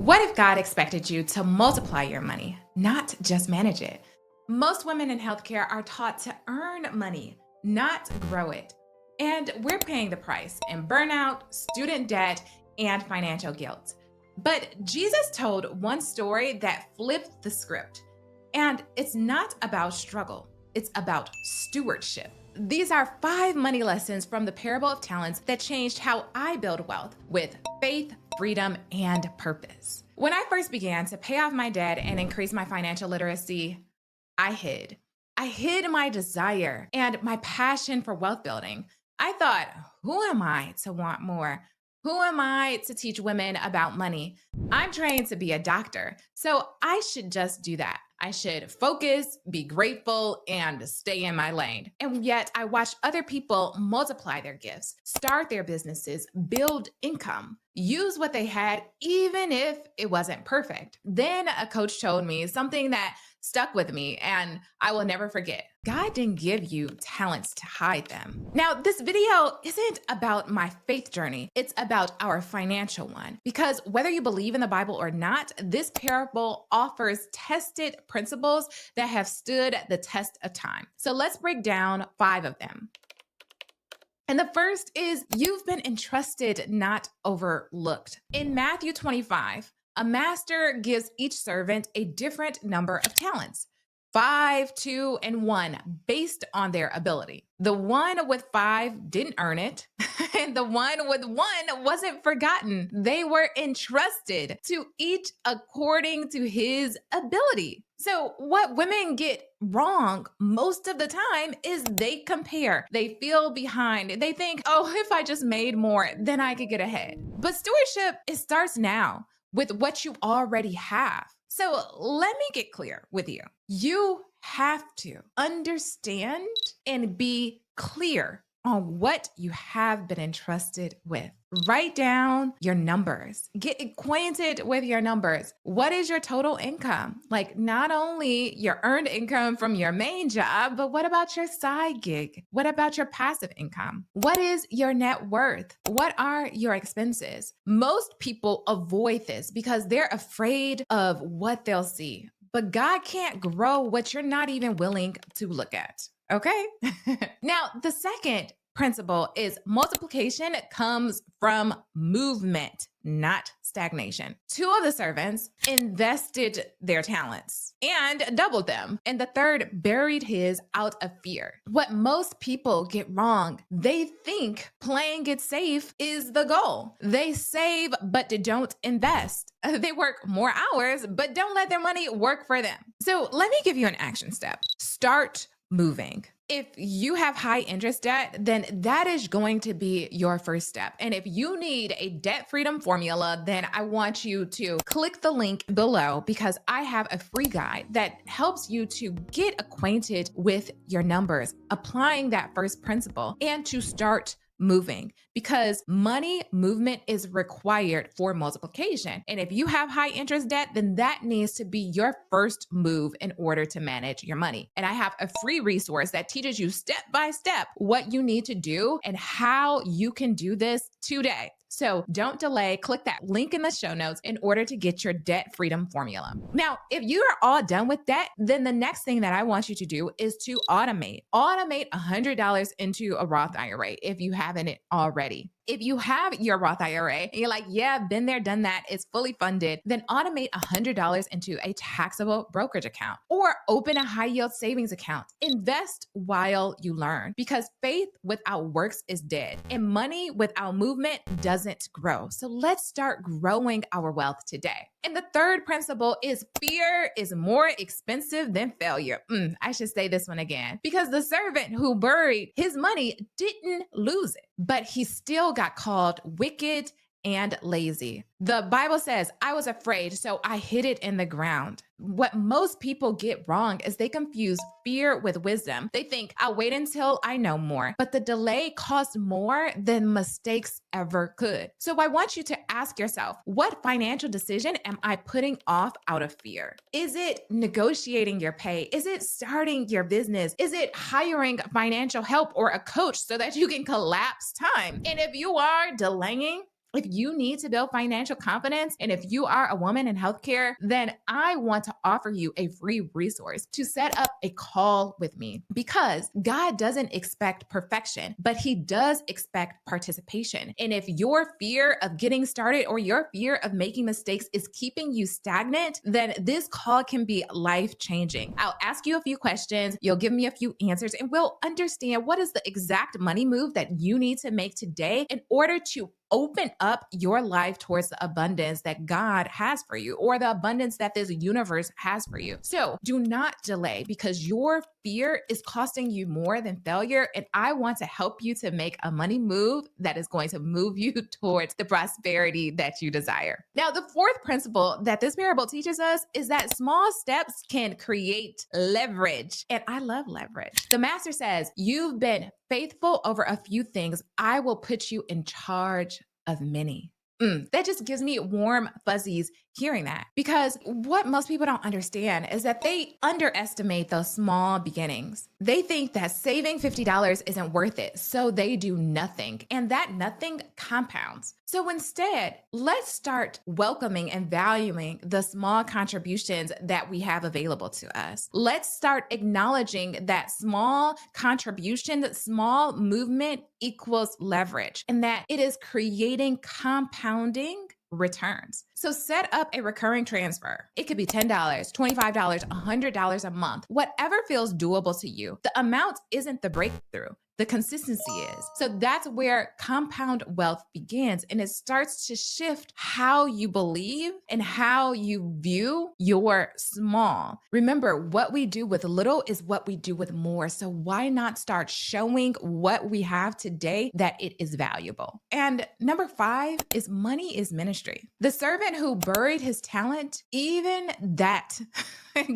What if God expected you to multiply your money, not just manage it? Most women in healthcare are taught to earn money, not grow it. And we're paying the price in burnout, student debt, and financial guilt. But Jesus told one story that flipped the script. And it's not about struggle, it's about stewardship. These are 5 money lessons from the parable of talents that changed how I build wealth with faith, freedom, and purpose. When I first began to pay off my debt and increase my financial literacy, I hid. I hid my desire and my passion for wealth building. I thought, who am I to want more? Who am I to teach women about money? I'm trained to be a doctor, so I should just do that. I should focus, be grateful, and stay in my lane. And yet, I watched other people multiply their gifts, start their businesses, build income, use what they had, even if it wasn't perfect. Then a coach told me something that stuck with me, and I will never forget. God didn't give you talents to hide them. Now, this video isn't about my faith journey. It's about our financial one. Because whether you believe in the Bible or not, this parable offers tested principles that have stood the test of time. So let's break down 5 of them. And the first is you've been entrusted, not overlooked. In Matthew 25, a master gives each servant a different number of talents. 5, 2, and 1, based on their ability. The one with 5 didn't earn it, and the one with 1 wasn't forgotten. They were entrusted to each according to his ability. So what women get wrong most of the time is they compare. They feel behind. They think, oh, if I just made more, then I could get ahead. But stewardship, it starts now with what you already have. So let me get clear with you. You have to understand and be clear on what you have been entrusted with. Write down your numbers. Get acquainted with your numbers. What is your total income? Like not only your earned income from your main job, but what about your side gig? What about your passive income? What is your net worth? What are your expenses? Most people avoid this because they're afraid of what they'll see. But God can't grow what you're not even willing to look at. Okay? Now, the second principle is multiplication comes from movement, not stagnation. 2 of the servants invested their talents and doubled them, and the third buried his out of fear. What most people get wrong, they think playing it safe is the goal. They save, but don't invest. They work more hours, but don't let their money work for them. So let me give you an action step. Start moving. If you have high interest debt, then that is going to be your first step. And if you need a debt freedom formula, then I want you to click the link below because I have a free guide that helps you to get acquainted with your numbers, applying that first principle, and to start moving because money movement is required for multiplication. And if you have high interest debt, then that needs to be your first move in order to manage your money. And I have a free resource that teaches you step by step what you need to do and how you can do this today. So don't delay, click that link in the show notes in order to get your debt freedom formula. Now, if you are all done with debt, then the next thing that I want you to do is to automate. Automate $100 into a Roth IRA if you haven't it already. If you have your Roth IRA and you're like, yeah, been there, done that, it's fully funded, then automate $100 into a taxable brokerage account or open a high yield savings account. Invest while you learn because faith without works is dead and money without movement doesn't grow. So let's start growing our wealth today. And the third principle is fear is more expensive than failure. I should say this one again because the servant who buried his money didn't lose it, but he still got called wicked and lazy. The Bible says, I was afraid, so I hid it in the ground. What most people get wrong is they confuse fear with wisdom. They think, I'll wait until I know more, but the delay costs more than mistakes ever could. So I want you to ask yourself, what financial decision am I putting off out of fear? Is it negotiating your pay? Is it starting your business? Is it hiring financial help or a coach so that you can collapse time? And if you are delaying, If you need to build financial confidence, and if you are a woman in healthcare, then I want to offer you a free resource to set up a call with me, because God doesn't expect perfection, but He does expect participation. And if your fear of getting started or your fear of making mistakes is keeping you stagnant, then this call can be life changing. I'll ask you a few questions, you'll give me a few answers, and we'll understand what is the exact money move that you need to make today in order to open up your life towards the abundance that God has for you, or the abundance that this universe has for you. So do not delay, because your fear is costing you more than failure. And I want to help you to make a money move that is going to move you towards the prosperity that you desire. Now, the fourth principle that this parable teaches us is that small steps can create leverage. And I love leverage. The master says, "You've been faithful over a few things. I will put you in charge of many." That just gives me warm fuzzies hearing that, because what most people don't understand is that they underestimate those small beginnings. They think that saving $50 isn't worth it, so they do nothing, and that nothing compounds. So instead, let's start welcoming and valuing the small contributions that we have available to us. Let's start acknowledging that small contribution, small movement equals leverage, and that it is creating compounding returns. So set up a recurring transfer. It could be $10, $25, $100 a month, whatever feels doable to you. The amount isn't the breakthrough. The consistency is. So that's where compound wealth begins. And it starts to shift how you believe and how you view your small. Remember, what we do with little is what we do with more. So why not start showing what we have today that it is valuable? And number 5 is money is ministry. The servant who buried his talent, even that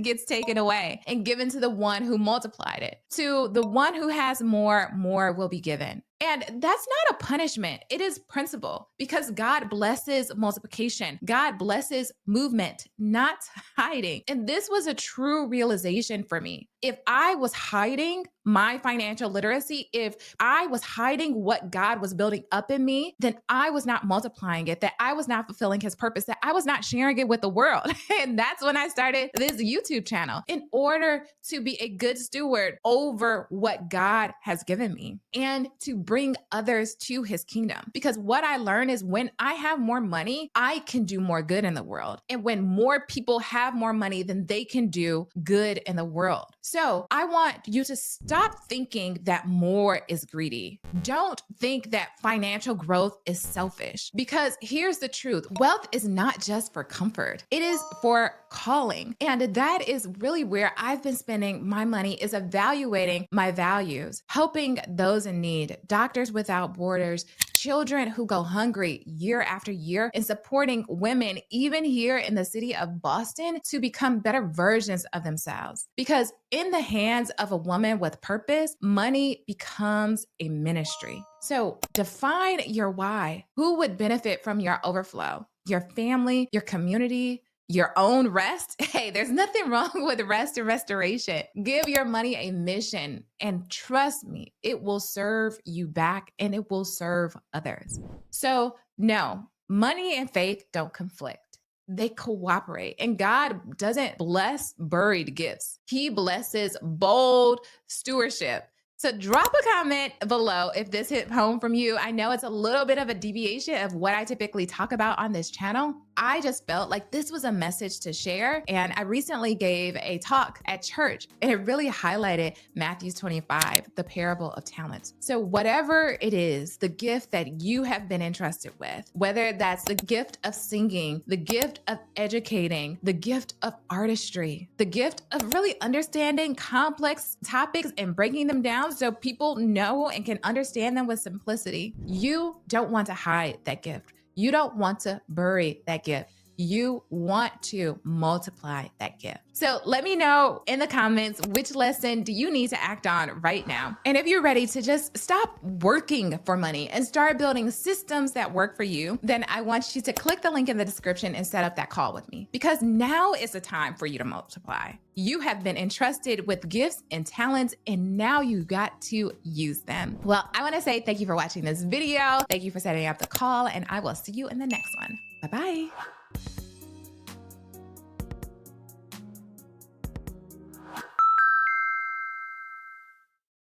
gets taken away and given to the one who multiplied it. To the one who has more will be given. And that's not a punishment. It is principle, because God blesses multiplication. God blesses movement, not hiding. And this was a true realization for me. If I was hiding my financial literacy, if I was hiding what God was building up in me, then I was not multiplying it, that I was not fulfilling His purpose, that I was not sharing it with the world. And that's when I started this YouTube channel, in order to be a good steward over what God has given me and to bring others to His kingdom. Because what I learned is, when I have more money, I can do more good in the world. And when more people have more money, then they can do good in the world. So I want you to stop thinking that more is greedy. Don't think that financial growth is selfish, because here's the truth. Wealth is not just for comfort. It is for calling. And that is really where I've been spending my money, is evaluating my values, helping those in need, Doctors Without Borders, children who go hungry year after year, and supporting women, even here in the city of Boston, to become better versions of themselves. Because in the hands of a woman with purpose, money becomes a ministry. So define your why. Who would benefit from your overflow? Your family, your community, your own rest. Hey, there's nothing wrong with rest and restoration. Give your money a mission, and trust me, it will serve you back and it will serve others. So no, money and faith don't conflict. They cooperate. And God doesn't bless buried gifts. He blesses bold stewardship. So drop a comment below if this hit home from you. I know it's a little bit of a deviation of what I typically talk about on this channel. I just felt like this was a message to share. And I recently gave a talk at church, and it really highlighted Matthew 25, the parable of talents. So whatever it is, the gift that you have been entrusted with, whether that's the gift of singing, the gift of educating, the gift of artistry, the gift of really understanding complex topics and breaking them down so people know and can understand them with simplicity, you don't want to hide that gift. You don't want to bury that gift. You want to multiply that gift. So let me know in the comments, which lesson do you need to act on right now? And if you're ready to just stop working for money and start building systems that work for you, then I want you to click the link in the description and set up that call with me, because now is the time for you to multiply. You have been entrusted with gifts and talents, and now you got to use them. Well, I want to say thank you for watching this video. Thank you for setting up the call, and I will see you in the next one. Bye-bye.